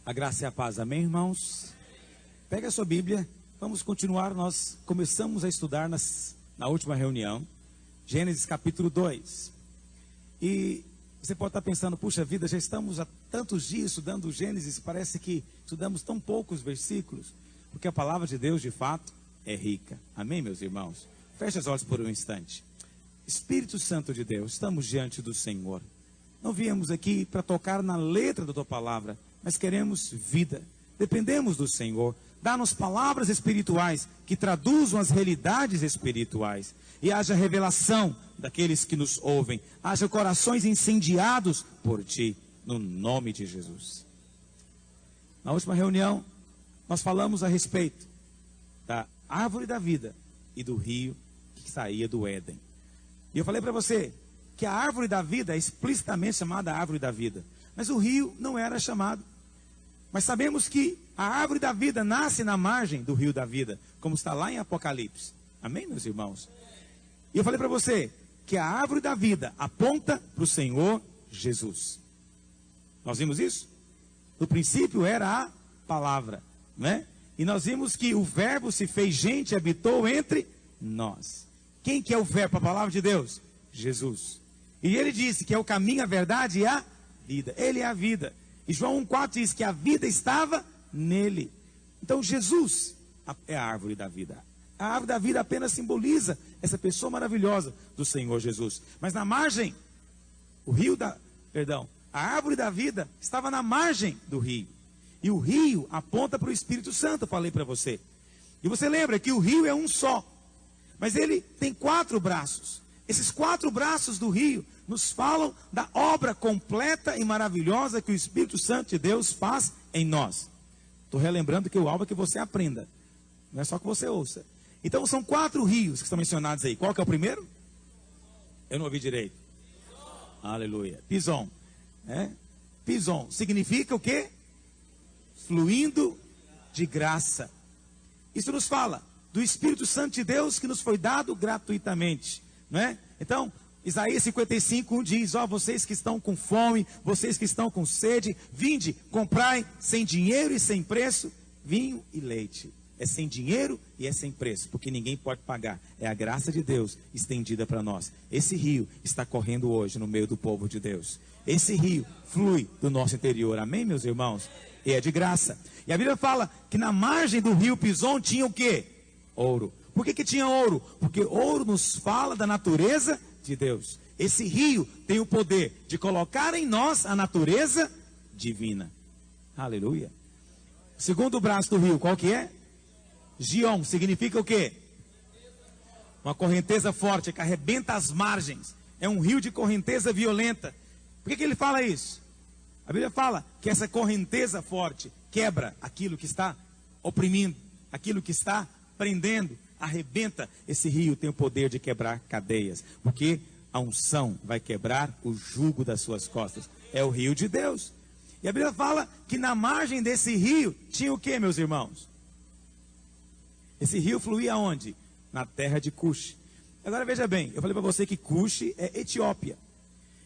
A graça e a paz, amém, irmãos? Pega a sua Bíblia, vamos continuar. Nós começamos a estudar na última reunião, Gênesis capítulo 2. E você pode estar pensando, puxa vida, já estamos há tantos dias estudando Gênesis, parece que estudamos tão poucos versículos, porque a palavra de Deus, de fato, é rica. Amém, meus irmãos? Feche os olhos por um instante. Espírito Santo de Deus, estamos diante do Senhor. Não viemos aqui para tocar na letra da tua palavra, mas queremos vida. Dependemos do Senhor. Dá-nos palavras espirituais que traduzam as realidades espirituais. E haja revelação daqueles que nos ouvem. Haja corações incendiados por ti, no nome de Jesus. Na última reunião, nós falamos a respeito da árvore da vida e do rio que saía do Éden. E eu falei para você que a árvore da vida é explicitamente chamada árvore da vida. Mas o rio não era chamado. Mas sabemos que a árvore da vida nasce na margem do rio da vida, como está lá em Apocalipse. Amém, meus irmãos? E eu falei para você que a árvore da vida aponta para o Senhor Jesus. Nós vimos isso? No princípio era a palavra, né? E nós vimos que o verbo se fez gente e habitou entre nós. Quem que é o verbo, a palavra de Deus? Jesus. E ele disse que é o caminho, a verdade e a vida. Ele é a vida. E João 1,4 diz que a vida estava nele. Então Jesus é a árvore da vida. A árvore da vida apenas simboliza essa pessoa maravilhosa do Senhor Jesus. Mas na margem, a árvore da vida estava na margem do rio. E o rio aponta para o Espírito Santo, eu falei para você. E você lembra que o rio é um só. Mas ele tem 4 braços. Esses 4 braços do rio nos falam da obra completa e maravilhosa que o Espírito Santo de Deus faz em nós. Estou relembrando que o alvo é que você aprenda, não é só que você ouça. Então são 4 rios que estão mencionados aí. Qual que é o primeiro? Eu não ouvi direito. Pison. Aleluia. Pison. Pison significa o quê? Fluindo de graça. Isso nos fala do Espírito Santo de Deus que nos foi dado gratuitamente, não é? Então, Isaías 55:1 diz: ó, vocês que estão com fome, vocês que estão com sede, vinde, comprai sem dinheiro e sem preço, vinho e leite. É sem dinheiro e é sem preço, porque ninguém pode pagar. É a graça de Deus estendida para nós. Esse rio está correndo hoje no meio do povo de Deus. Esse rio flui do nosso interior. Amém, meus irmãos? E é de graça. E a Bíblia fala que na margem do rio Pison tinha o quê? Ouro. Por que tinha ouro? Porque ouro nos fala da natureza de Deus. Esse rio tem o poder de colocar em nós a natureza divina. Aleluia. O segundo braço do rio, qual que é? Gion, significa o quê? Uma correnteza forte que arrebenta as margens. É um rio de correnteza violenta. Por que ele fala isso? A Bíblia fala que essa correnteza forte quebra aquilo que está oprimindo, aquilo que está prendendo, arrebenta. Esse rio tem o poder de quebrar cadeias, porque a unção vai quebrar o jugo das suas costas. É o rio de Deus. E a Bíblia fala que na margem desse rio tinha o que, meus irmãos? Esse rio fluía onde? Na terra de Cush. Agora veja bem, eu falei para você que Cush é Etiópia.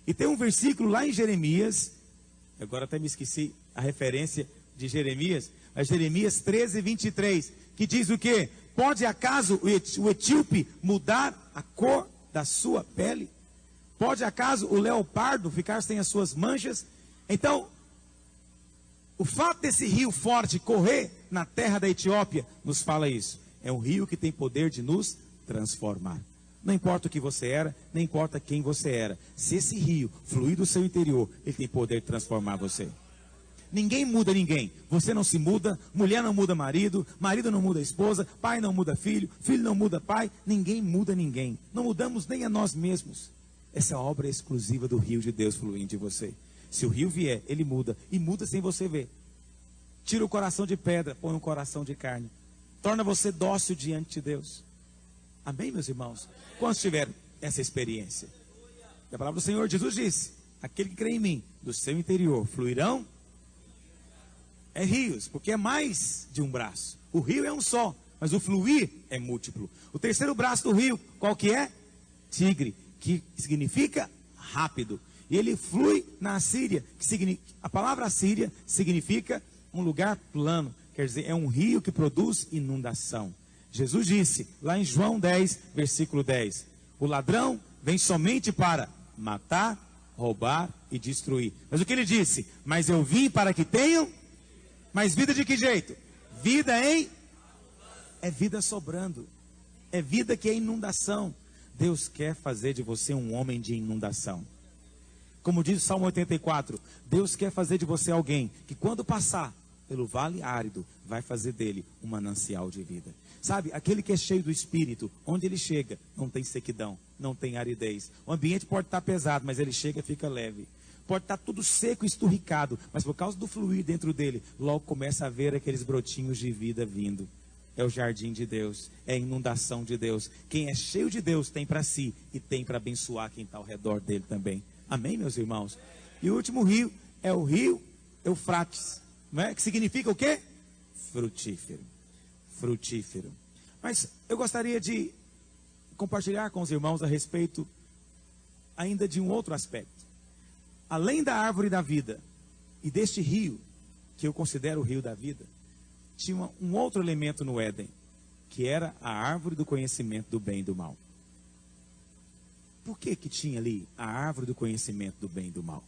E tem um versículo lá em Jeremias, agora até me esqueci a referência de Jeremias, mas Jeremias 13:23, que diz o quê? Pode acaso o etíope mudar a cor da sua pele? Pode acaso o leopardo ficar sem as suas manchas? Então, o fato desse rio forte correr na terra da Etiópia nos fala isso. É um rio que tem poder de nos transformar. Não importa o que você era, nem importa quem você era. Se esse rio fluir do seu interior, ele tem poder de transformar você. Ninguém muda ninguém. Você não se muda, mulher não muda marido, marido não muda esposa, pai não muda filho, filho não muda pai. Ninguém muda ninguém. Não mudamos nem a nós mesmos. Essa obra é exclusiva do rio de Deus fluindo de você. Se o rio vier, ele muda. E muda sem você ver. Tira o coração de pedra, põe um coração de carne. Torna você dócil diante de Deus. Amém, meus irmãos? Quantos tiveram essa experiência? E a palavra do Senhor Jesus disse: aquele que crê em mim, do seu interior fluirão rios, porque é mais de um braço. O rio é um só, mas o fluir é múltiplo. O terceiro braço do rio, qual que é? Tigre, que significa rápido. E ele flui na Assíria, a palavra Assíria significa um lugar plano, quer dizer, é um rio que produz inundação. Jesus disse, lá em João 10, versículo 10, o ladrão vem somente para matar, roubar e destruir. Mas o que ele disse? Mas eu vim para que tenham, mas vida de que jeito? Vida é vida sobrando, é vida que é inundação. Deus quer fazer de você um homem de inundação. Como diz o Salmo 84, Deus quer fazer de você alguém que quando passar pelo vale árido, vai fazer dele um manancial de vida. Sabe, aquele que é cheio do Espírito, onde ele chega, não tem sequidão, não tem aridez. O ambiente pode estar pesado, mas ele chega e fica leve. Pode estar tudo seco e esturricado, mas por causa do fluir dentro dele, logo começa a ver aqueles brotinhos de vida vindo. É o jardim de Deus, é a inundação de Deus. Quem é cheio de Deus tem para si e tem para abençoar quem está ao redor dele também. Amém, meus irmãos? E o último rio é o rio Eufrates, não é? Que significa o quê? Frutífero. Frutífero. Mas eu gostaria de compartilhar com os irmãos a respeito ainda de um outro aspecto. Além da árvore da vida e deste rio, que eu considero o rio da vida, tinha um outro elemento no Éden, que era a árvore do conhecimento do bem e do mal. Por que tinha ali a árvore do conhecimento do bem e do mal?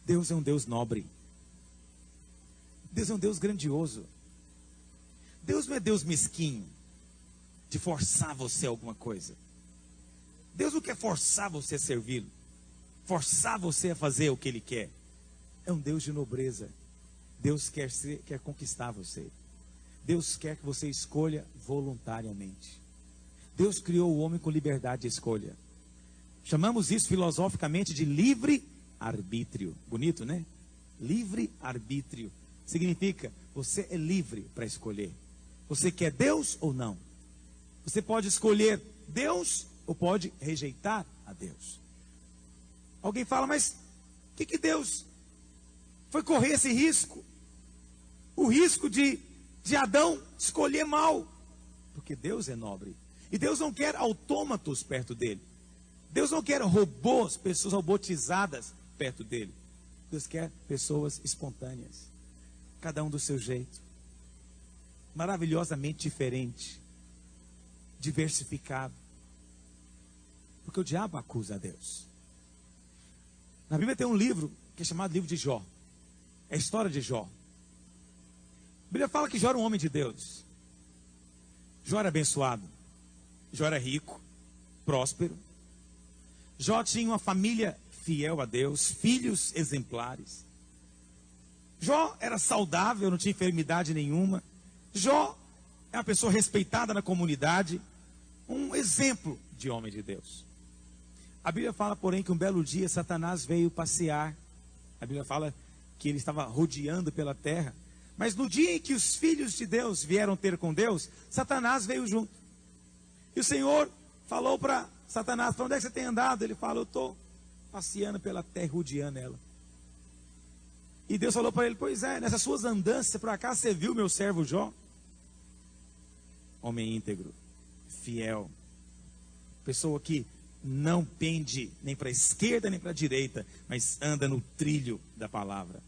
Deus é um Deus nobre. Deus é um Deus grandioso. Deus não é Deus mesquinho, de forçar você a alguma coisa. Deus não quer forçar você a servi-lo, forçar você a fazer o que Ele quer. É um Deus de nobreza. Deus quer conquistar você. Deus quer que você escolha voluntariamente. Deus criou o homem com liberdade de escolha. Chamamos isso filosoficamente de livre-arbítrio. Bonito, né? Livre-arbítrio. Significa, você é livre para escolher. Você quer Deus ou não? Você pode escolher Deus ou pode rejeitar a Deus. Alguém fala, mas o que Deus foi correr esse risco? O risco de Adão escolher mal. Porque Deus é nobre. E Deus não quer autômatos perto dele. Deus não quer robôs, pessoas robotizadas perto dele. Deus quer pessoas espontâneas. Cada um do seu jeito. Maravilhosamente diferente. Diversificado. Porque o diabo acusa a Deus. Na Bíblia tem um livro que é chamado livro de Jó. É a história de Jó. A Bíblia fala que Jó era um homem de Deus. Jó era abençoado. Jó era rico, próspero. Jó tinha uma família fiel a Deus, filhos exemplares. Jó era saudável, não tinha enfermidade nenhuma. Jó é uma pessoa respeitada na comunidade, um exemplo de homem de Deus. A Bíblia fala, porém, que um belo dia Satanás veio passear. A Bíblia fala que ele estava rodeando pela terra. Mas no dia em que os filhos de Deus vieram ter com Deus, Satanás veio junto. E o Senhor falou para Satanás, para onde é que você tem andado? Ele falou, eu estou passeando pela terra, rodeando ela. E Deus falou para ele, pois é, nessas suas andanças, por acaso você viu meu servo Jó? Homem íntegro, fiel, pessoa que não pende nem para a esquerda nem para a direita, mas anda no trilho da palavra.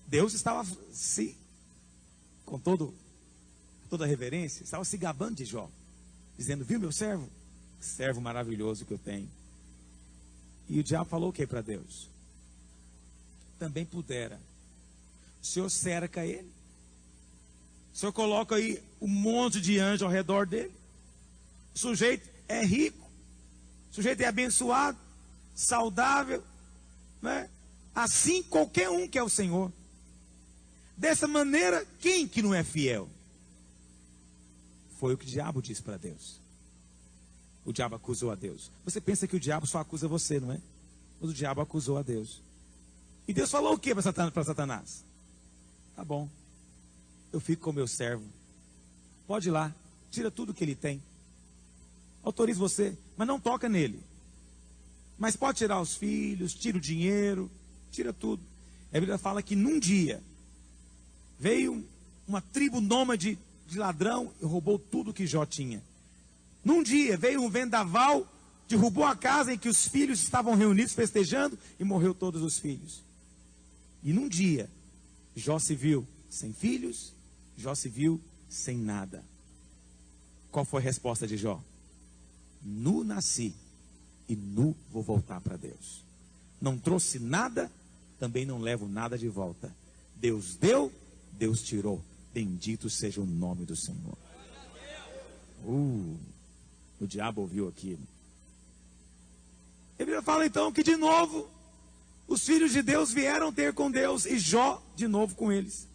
Deus estava com toda a reverência, estava se gabando de Jó, dizendo, viu meu servo? Servo maravilhoso que eu tenho. E o diabo falou o que para Deus? Também pudera. O Senhor cerca ele. O Senhor coloca aí um monte de anjos ao redor dele. O sujeito é rico. O sujeito é abençoado, saudável, né? Assim qualquer um que é o Senhor. Dessa maneira, quem que não é fiel? Foi o que o diabo disse para Deus. O diabo acusou a Deus. Você pensa que o diabo só acusa você, não é? Mas o diabo acusou a Deus. E Deus falou o que para Satanás? Tá bom, eu fico com o meu servo. Pode ir lá, tira tudo que ele tem. Autorizo você, mas não toca nele. Mas pode tirar os filhos, tira o dinheiro, tira tudo. A Bíblia fala que num dia veio uma tribo nômade de ladrão e roubou tudo que Jó tinha. Num dia veio um vendaval, derrubou a casa em que os filhos estavam reunidos festejando e morreu todos os filhos. E num dia, Jó se viu sem filhos, Jó se viu sem nada. Qual foi a resposta de Jó? Nu nasci e nu vou voltar para Deus. Não trouxe nada, também não levo nada de volta. Deus deu, Deus tirou. Bendito seja o nome do Senhor. O diabo ouviu aquilo. Ele fala então que de novo os filhos de Deus vieram ter com Deus e Jó de novo com eles.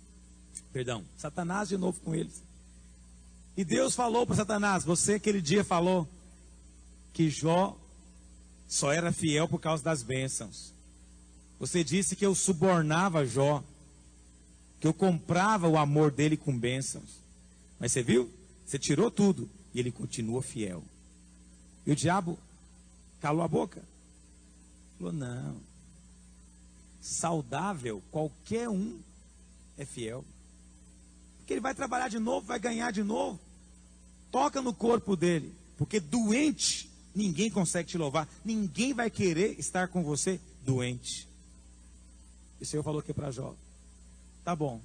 Perdão, Satanás de novo com eles. E Deus falou para Satanás: você aquele dia falou que Jó só era fiel por causa das bênçãos. Você disse que eu subornava Jó, que eu comprava o amor dele com bênçãos. Mas você viu? Você tirou tudo e ele continua fiel. E o diabo calou a boca. Falou: não. Saudável, qualquer um é fiel. Porque ele vai trabalhar de novo, vai ganhar de novo. Toca no corpo dele. Porque doente, ninguém consegue te louvar. Ninguém vai querer estar com você doente. E o Senhor falou aqui para Jó: tá bom,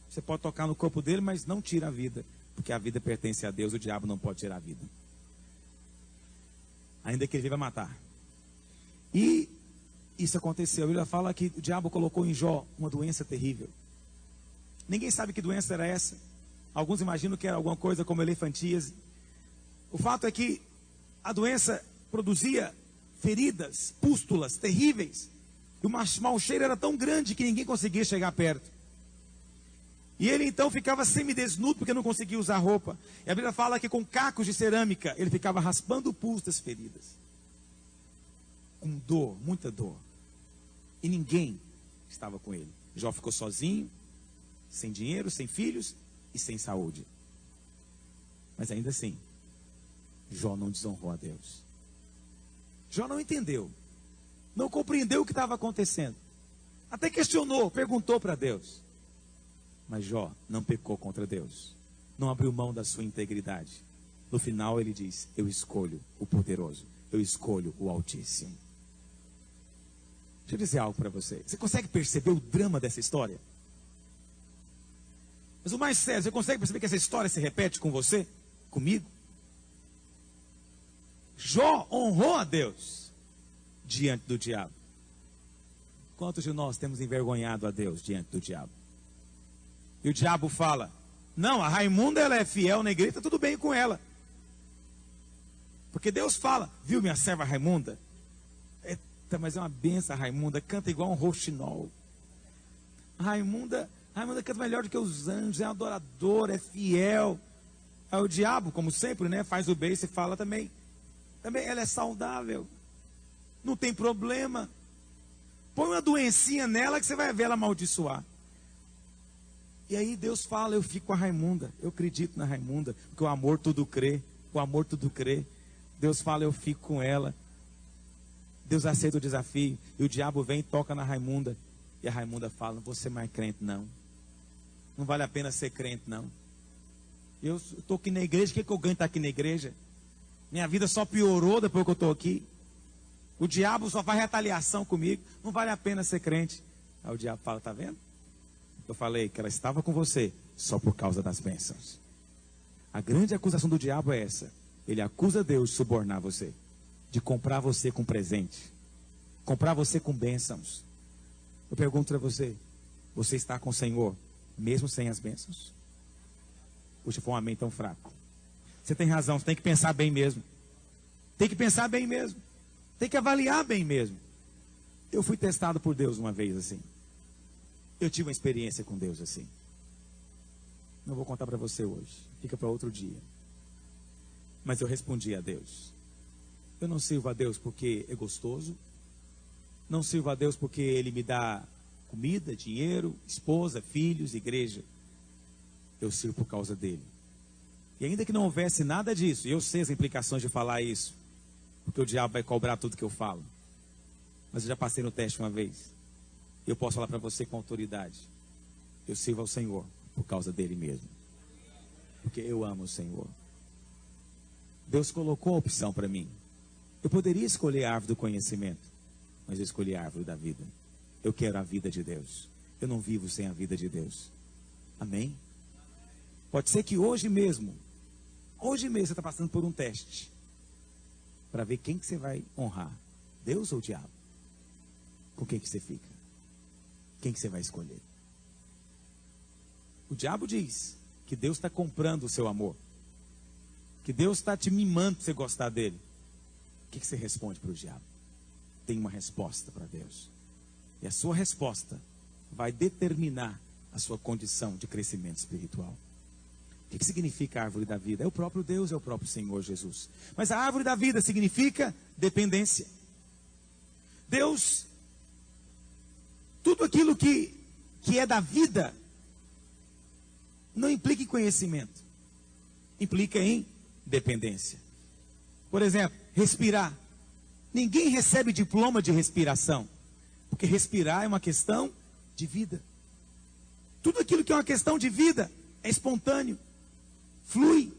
você pode tocar no corpo dele, mas não tira a vida. Porque a vida pertence a Deus, o diabo não pode tirar a vida. Ainda que ele viva matar. E isso aconteceu. A Bíblia fala que o diabo colocou em Jó uma doença terrível. Ninguém sabe que doença era essa. Alguns imaginam que era alguma coisa como elefantíase. O fato é que a doença produzia feridas, pústulas terríveis. E o mau cheiro era tão grande que ninguém conseguia chegar perto. E ele então ficava semidesnudo porque não conseguia usar roupa. E a Bíblia fala que com cacos de cerâmica ele ficava raspando o pulso das feridas. Com dor, muita dor. E ninguém estava com ele. Jó ficou sozinho, sem dinheiro, sem filhos e sem saúde. Mas ainda assim, Jó não desonrou a Deus. Jó não entendeu, não compreendeu o que estava acontecendo. Até questionou, perguntou para Deus. Mas Jó não pecou contra Deus, não abriu mão da sua integridade. No final ele diz: eu escolho o poderoso, eu escolho o Altíssimo. Deixa eu dizer algo para você. Você consegue perceber o drama dessa história? Mas o mais sério, você consegue perceber que essa história se repete com você? Comigo? Jó honrou a Deus diante do diabo. Quantos de nós temos envergonhado a Deus diante do diabo? E o diabo fala: não, a Raimunda ela é fiel na igreja, está tudo bem com ela. Porque Deus fala: viu minha serva Raimunda? Mas é uma benção a Raimunda, canta igual um roxinol. Raimunda canta melhor do que os anjos, é adoradora, é fiel. Aí o diabo, como sempre, né, faz o beijo e fala também ela é saudável, não tem problema. Põe uma doencinha nela que você vai ver ela amaldiçoar. E aí Deus fala: eu fico com a Raimunda, eu acredito na Raimunda, porque o amor tudo crê, o amor tudo crê. Deus fala: eu fico com ela. Deus aceita o desafio, e o diabo vem e toca na Raimunda, e a Raimunda fala: não vou ser mais crente não, não vale a pena ser crente não. Eu estou aqui na igreja, o que eu ganho estar aqui na igreja? Minha vida só piorou depois que eu estou aqui. O diabo só faz retaliação comigo, não vale a pena ser crente. Aí o diabo fala: tá vendo? Eu falei que ela estava com você só por causa das bênçãos. A grande acusação do diabo é essa: ele acusa Deus de subornar você, de comprar você com presente, comprar você com bênçãos. Eu pergunto para você: você está com o Senhor mesmo sem as bênçãos? Puxa, foi um amém tão fraco. Você tem razão, você tem que pensar bem mesmo. Tem que pensar bem mesmo. Tem que avaliar bem mesmo. Eu fui testado por Deus uma vez assim. Eu tive uma experiência com Deus assim. Não vou contar para você hoje, fica para outro dia. Mas eu respondi a Deus. Eu não sirvo a Deus porque é gostoso. Não sirvo a Deus porque Ele me dá comida, dinheiro, esposa, filhos, igreja. Eu sirvo por causa dEle. E ainda que não houvesse nada disso, e eu sei as implicações de falar isso, porque o diabo vai cobrar tudo que eu falo. Mas eu já passei no teste uma vez. E eu posso falar para você com autoridade: eu sirvo ao Senhor por causa dEle mesmo. Porque eu amo o Senhor. Deus colocou a opção para mim. Eu poderia escolher a árvore do conhecimento, mas eu escolhi a árvore da vida. Eu quero a vida de Deus. eu não vivo sem a vida de Deus. Amém? Pode ser que hoje mesmo você está passando por um teste, para ver quem que você vai honrar, Deus ou o diabo? Com quem que você fica? Quem que você vai escolher? O diabo diz que Deus está comprando o seu amor, que Deus está te mimando para você gostar dele. O que você responde para o diabo? Tem uma resposta para Deus, e a sua resposta vai determinar a sua condição de crescimento espiritual. O que significa a árvore da vida? É o próprio Deus, é o próprio Senhor Jesus. Mas a árvore da vida significa dependência. Deus, tudo aquilo que é da vida, não implica em conhecimento, implica em dependência. Por exemplo, respirar. Ninguém recebe diploma de respiração, porque respirar é uma questão de vida. Tudo aquilo que é uma questão de vida é espontâneo, flui.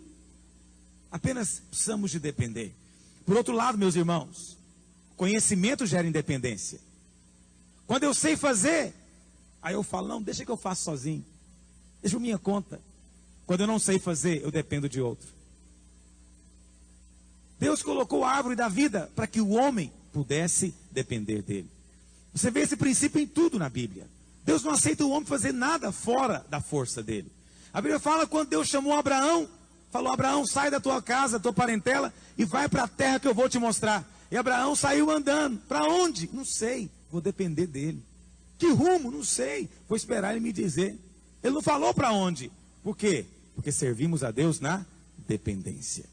Apenas precisamos de depender. Por outro lado, meus irmãos, conhecimento gera independência. Quando eu sei fazer, aí eu falo, não, deixa que eu faço sozinho, deixa por minha conta. Quando eu não sei fazer, eu dependo de outro. Deus colocou a árvore da vida para que o homem pudesse depender dele. Você vê esse princípio em tudo na Bíblia. Deus não aceita o homem fazer nada fora da força dele. A Bíblia fala quando Deus chamou Abraão, falou: Abraão, sai da tua casa, da tua parentela e vai para a terra que eu vou te mostrar. E Abraão saiu andando. Para onde? Não sei, vou depender dele. Que rumo? Não sei, vou esperar ele me dizer. Ele não falou para onde. Por quê? Porque servimos a Deus na dependência.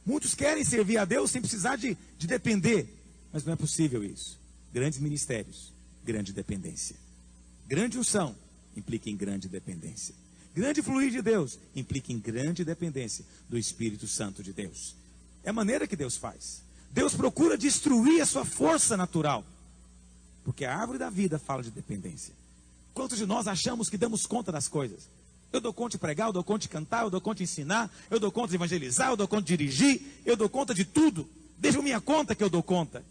Muitos querem servir a Deus sem precisar de depender, mas não é possível isso. Grandes ministérios, grande dependência. Grande unção implica em grande dependência. Grande fluir de Deus implica em grande dependência do Espírito Santo de Deus. É a maneira que Deus faz. Deus procura destruir a sua força natural, porque a árvore da vida fala de dependência. Quantos de nós achamos que damos conta das coisas? Eu dou conta de pregar, eu dou conta de cantar, eu dou conta de ensinar, eu dou conta de evangelizar, eu dou conta de dirigir, eu dou conta de tudo. Deixa minha conta que eu dou conta.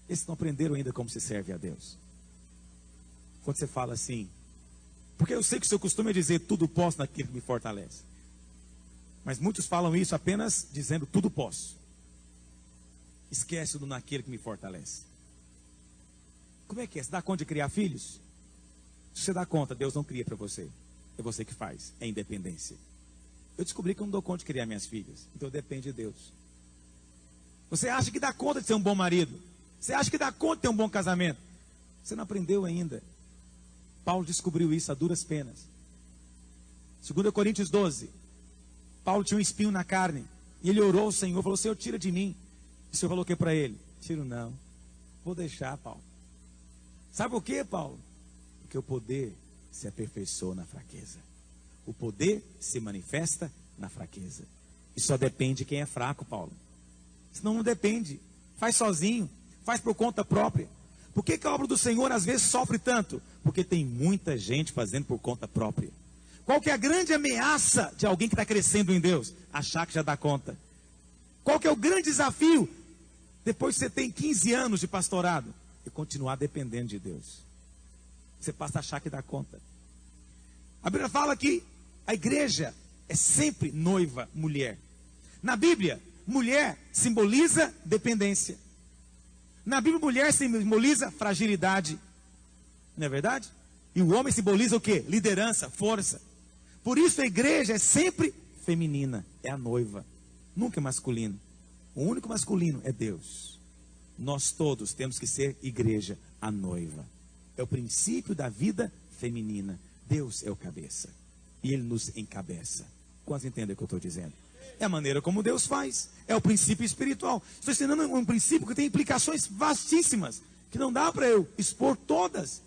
Esses não aprenderam ainda como se serve a Deus. Quando você fala assim, porque eu sei que o seu costume é dizer tudo posso naquele que me fortalece. Mas muitos falam isso apenas dizendo tudo posso. Esquece do naquele que me fortalece. Como é que é? Você dá conta de criar filhos? Se você dá conta, Deus não cria para você. É você que faz, é independência. Eu descobri que eu não dou conta de criar minhas filhas, então depende de Deus. Você acha que dá conta de ser um bom marido? Você acha que dá conta de ter um bom casamento? Você não aprendeu ainda. Paulo descobriu isso a duras penas. 2 Coríntios 12. Paulo tinha um espinho na carne, e ele orou ao Senhor, falou: Senhor, tira de mim. E o Senhor falou o que para ele? Tiro não, vou deixar, Paulo. Sabe por quê, Paulo? Porque o poder se aperfeiçoa na fraqueza. O poder se manifesta na fraqueza. E só depende de quem é fraco, Paulo. Senão não depende. Faz sozinho, faz por conta própria. Por que a obra do Senhor às vezes sofre tanto? Porque tem muita gente fazendo por conta própria. Qual que é a grande ameaça de alguém que está crescendo em Deus? Achar que já dá conta. Qual que é o grande desafio? Depois que você tem 15 anos de pastorado, e continuar dependendo de Deus. Você passa a achar que dá conta. A Bíblia fala que a igreja é sempre noiva mulher. Na Bíblia, mulher simboliza dependência. Na Bíblia, mulher simboliza fragilidade. Não é verdade? E o homem simboliza o quê? Liderança, força. Por isso a igreja é sempre feminina. É a noiva. Nunca é masculino. O único masculino é Deus. Nós todos temos que ser igreja, a noiva. É o princípio da vida feminina. Deus é o cabeça. E Ele nos encabeça. Quantos entendem o que eu estou dizendo? É a maneira como Deus faz. É o princípio espiritual. Estou ensinando um princípio que tem implicações vastíssimas, que não dá para eu expor todas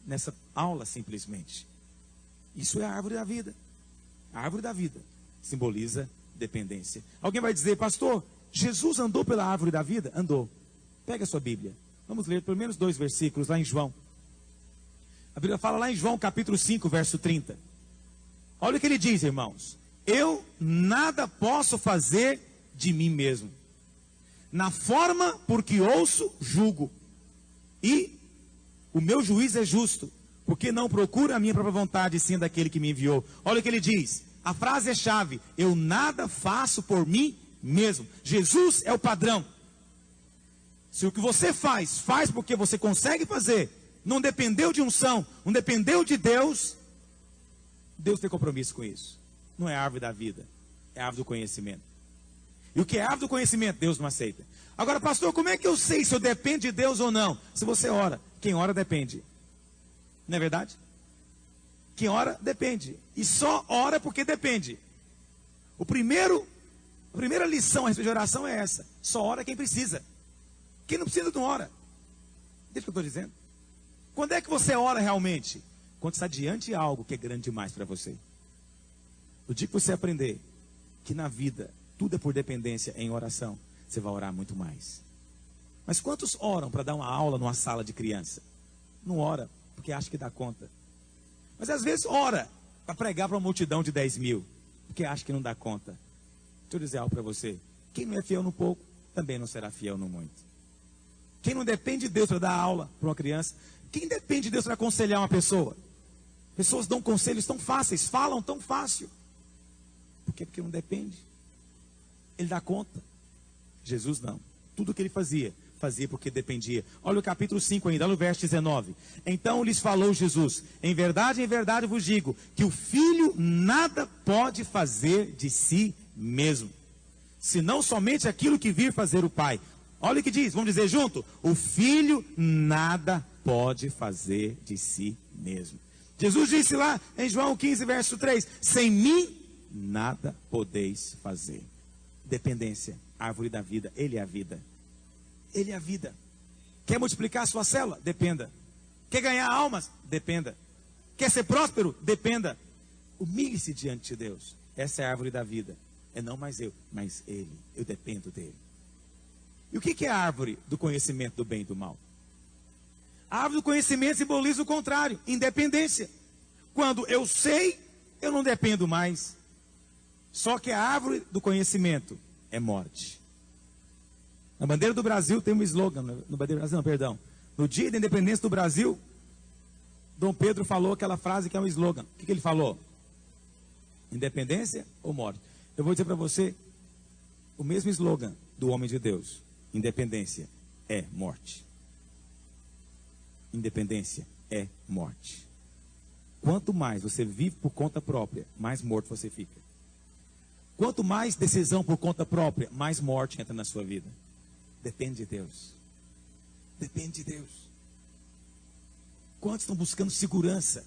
nessa aula simplesmente. Isso é a árvore da vida. A árvore da vida simboliza dependência. Alguém vai dizer: pastor, Jesus andou pela árvore da vida? Andou. Pega a sua Bíblia. Vamos ler pelo menos 2 versículos lá em João. A Bíblia fala lá em João capítulo 5, verso 30. Olha o que ele diz, irmãos. Eu nada posso fazer de mim mesmo. Na forma por que ouço, julgo. E O meu juízo é justo, porque não procura a minha própria vontade, sim daquele que me enviou. Olha o que ele diz. A frase é chave. Eu nada faço por mim mesmo. Jesus é o padrão. Se o que você faz porque você consegue fazer, não dependeu de unção, não dependeu de Deus, Deus tem compromisso com isso. Não é a árvore da vida, é a árvore do conhecimento. E o que é a árvore do conhecimento, Deus não aceita. Agora, pastor, como é que eu sei se eu dependo de Deus ou não? Se você ora, quem ora depende. Não é verdade? Quem ora depende. E só ora porque depende. A primeira lição a respeito de oração é essa. Só ora quem precisa. Quem não precisa não ora. Deixa o que eu estou dizendo. Quando é que você ora realmente? Quando está diante de algo que é grande demais para você. No dia que você aprender que na vida tudo é por dependência em oração, você vai orar muito mais. Mas quantos oram para dar uma aula numa sala de criança? Não ora, porque acha que dá conta. Mas às vezes ora para pregar para uma multidão de 10 mil, porque acha que não dá conta. Deixa eu dizer algo para você. Quem não é fiel no pouco, também não será fiel no muito. Quem não depende de Deus para dar aula para uma criança, quem depende de Deus para aconselhar uma pessoa? Pessoas dão conselhos tão fáceis, falam tão fácil. Por quê? Porque não depende. Ele dá conta. Jesus não. Tudo o que ele fazia porque dependia. Olha o capítulo 5 ainda, olha o verso 19. Então lhes falou Jesus: em verdade vos digo, que o filho nada pode fazer de si mesmo, senão somente aquilo que vir fazer o Pai. Olha o que diz, vamos dizer junto: o filho nada pode fazer de si mesmo. Jesus disse lá em João 15, verso 3: sem mim nada podeis fazer. Dependência, árvore da vida, ele é a vida. Ele é a vida. Quer multiplicar a sua célula? Dependa. Quer ganhar almas? Dependa. Quer ser próspero? Dependa. Humilhe-se diante de Deus. Essa é a árvore da vida. É não mais eu, mas ele. Eu dependo dele. E o que é a árvore do conhecimento do bem e do mal? A árvore do conhecimento simboliza o contrário, independência. Quando eu sei, eu não dependo mais. Só que a árvore do conhecimento é morte. Na bandeira do Brasil tem um slogan, no bandeira do Brasil, não, perdão. No dia da independência do Brasil, Dom Pedro falou aquela frase que é um slogan. O que ele falou? Independência ou morte? Eu vou dizer para você o mesmo slogan do homem de Deus. Independência é morte. Independência é morte. Quanto mais você vive por conta própria, mais morto você fica. Quanto mais decisão por conta própria, mais morte entra na sua vida. Depende de Deus. Depende de Deus. Quantos estão buscando segurança?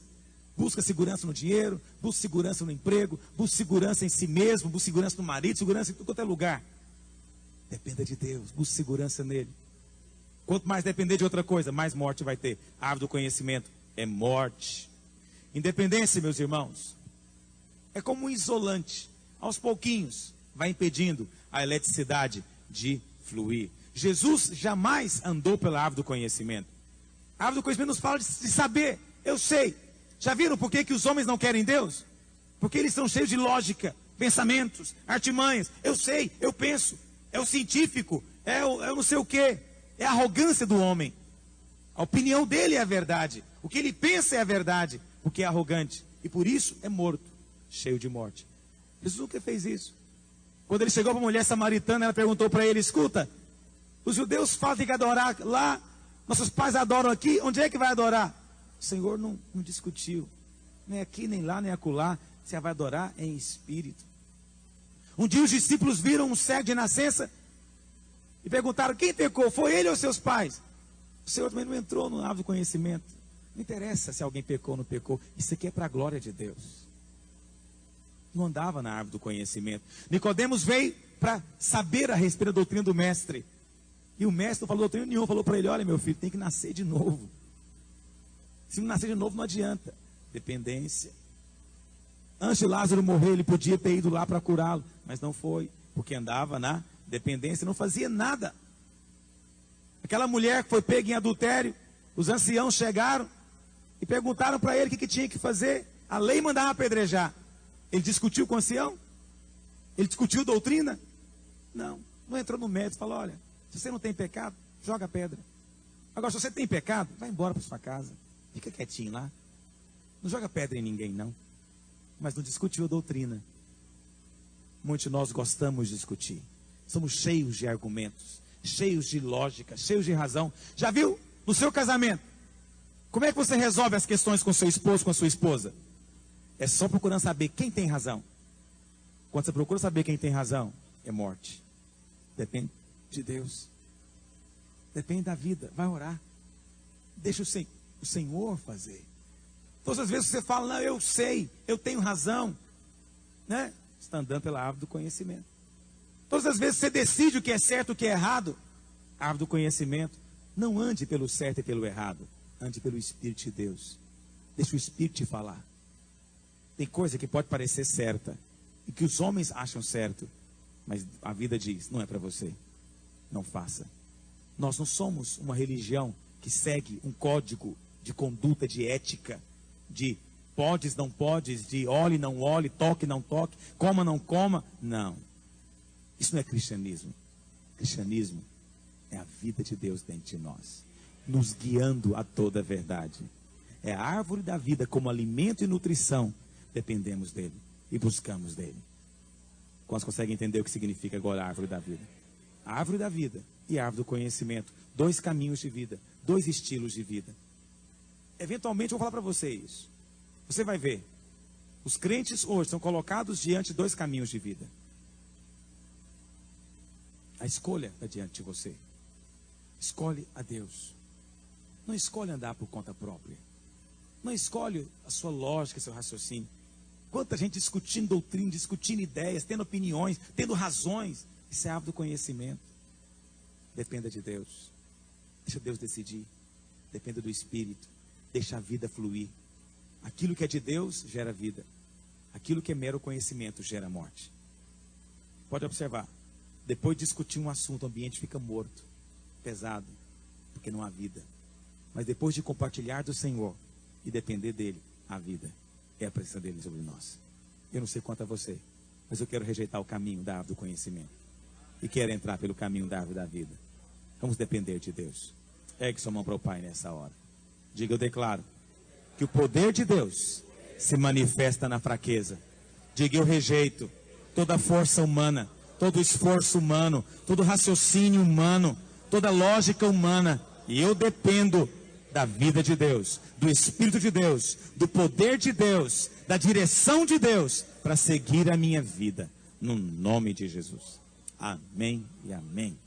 Busca segurança no dinheiro, busca segurança no emprego, busca segurança em si mesmo, busca segurança no marido, segurança em tudo quanto é lugar. Dependa de Deus, busque segurança nele. Quanto mais depender de outra coisa, mais morte vai ter. A árvore do conhecimento é morte. Independência, meus irmãos, é como um isolante. Aos pouquinhos, vai impedindo a eletricidade de fluir. Jesus jamais andou pela árvore do conhecimento. A árvore do conhecimento nos fala de saber. Eu sei. Já viram por que os homens não querem Deus? Porque eles são cheios de lógica, pensamentos, artimanhas. Eu sei, eu penso. É o científico, é o não sei o quê. É a arrogância do homem. A opinião dele é a verdade. O que ele pensa é a verdade, porque é arrogante. E por isso é morto, cheio de morte. Jesus nunca fez isso. Quando ele chegou para a mulher samaritana, ela perguntou para ele: escuta, os judeus falam que tem que adorar lá, nossos pais adoram aqui, onde é que vai adorar? O Senhor não discutiu, nem aqui, nem lá, nem acolá. Você vai adorar em espírito. Um dia os discípulos viram um cego de nascença e perguntaram: quem pecou? Foi ele ou seus pais? O Senhor também não entrou no árvore do conhecimento. Não interessa se alguém pecou ou não pecou. Isso aqui é para a glória de Deus. Não andava na árvore do conhecimento. Nicodemos veio para saber a respeito da doutrina do mestre. E o mestre não falou doutrina nenhuma. Falou para ele: olha, meu filho, tem que nascer de novo. Se não nascer de novo, não adianta. Dependência. Antes de Lázaro morrer, ele podia ter ido lá para curá-lo, mas não foi, porque andava na dependência, não fazia nada. Aquela mulher que foi pega em adultério, os anciãos chegaram e perguntaram para ele o que tinha que fazer. A lei mandava apedrejar. Ele discutiu com o ancião? Ele discutiu doutrina? Não entrou no mérito, falou: olha, se você não tem pecado, joga a pedra. Agora, se você tem pecado, vai embora para sua casa. Fica quietinho lá. Não joga pedra em ninguém, não. Mas não discutiu a doutrina. Muitos de nós gostamos de discutir. Somos cheios de argumentos, cheios de lógica, cheios de razão. Já viu no seu casamento? Como é que você resolve as questões com seu esposo, com a sua esposa? É só procurando saber quem tem razão. Quando você procura saber quem tem razão, é morte. Depende de Deus. Depende da vida. Vai orar. Deixa o Senhor fazer. Todas as vezes você fala, não, eu sei, eu tenho razão, né? Você está andando pela árvore do conhecimento. Todas as vezes você decide o que é certo, o que é errado, árvore do conhecimento. Não ande pelo certo e pelo errado. Ande pelo Espírito de Deus. Deixa o Espírito te falar. Tem coisa que pode parecer certa e que os homens acham certo, mas a vida diz, não é para você. Não faça. Nós não somos uma religião que segue um código de conduta, de ética, de podes, não podes, de olhe, não olhe, toque, não toque, coma, não coma. Não. Isso não é cristianismo. Cristianismo é a vida de Deus dentro de nós, nos guiando a toda a verdade. É a árvore da vida como alimento e nutrição. Dependemos dele e buscamos dele. Quantos conseguem entender o que significa agora a árvore da vida? A árvore da vida e a árvore do conhecimento. Dois caminhos de vida, dois estilos de vida. Eventualmente eu vou falar para você isso. Você vai ver. Os crentes hoje são colocados diante de dois caminhos de vida. A escolha está diante de você. Escolhe a Deus. Não escolhe andar por conta própria. Não escolhe a sua lógica, seu raciocínio. Quanta gente discutindo doutrina, discutindo ideias, tendo opiniões, tendo razões. Isso é árvore do conhecimento. Dependa de Deus. Deixa Deus decidir. Dependa do Espírito. Deixa a vida fluir. Aquilo que é de Deus gera vida. Aquilo que é mero conhecimento gera morte. Pode observar. Depois de discutir um assunto, o ambiente fica morto, pesado, porque não há vida. Mas depois de compartilhar do Senhor e depender dele, há vida. É a presença dele sobre nós. Eu não sei quanto a você, mas eu quero rejeitar o caminho da árvore do conhecimento e quero entrar pelo caminho da árvore da vida. Vamos depender de Deus. Ergue sua mão para o Pai nessa hora. Diga, eu declaro que o poder de Deus se manifesta na fraqueza. Diga, eu rejeito toda força humana, todo esforço humano, todo raciocínio humano, toda lógica humana. E eu dependo da vida de Deus, do Espírito de Deus, do poder de Deus, da direção de Deus, para seguir a minha vida. No nome de Jesus. Amém e amém.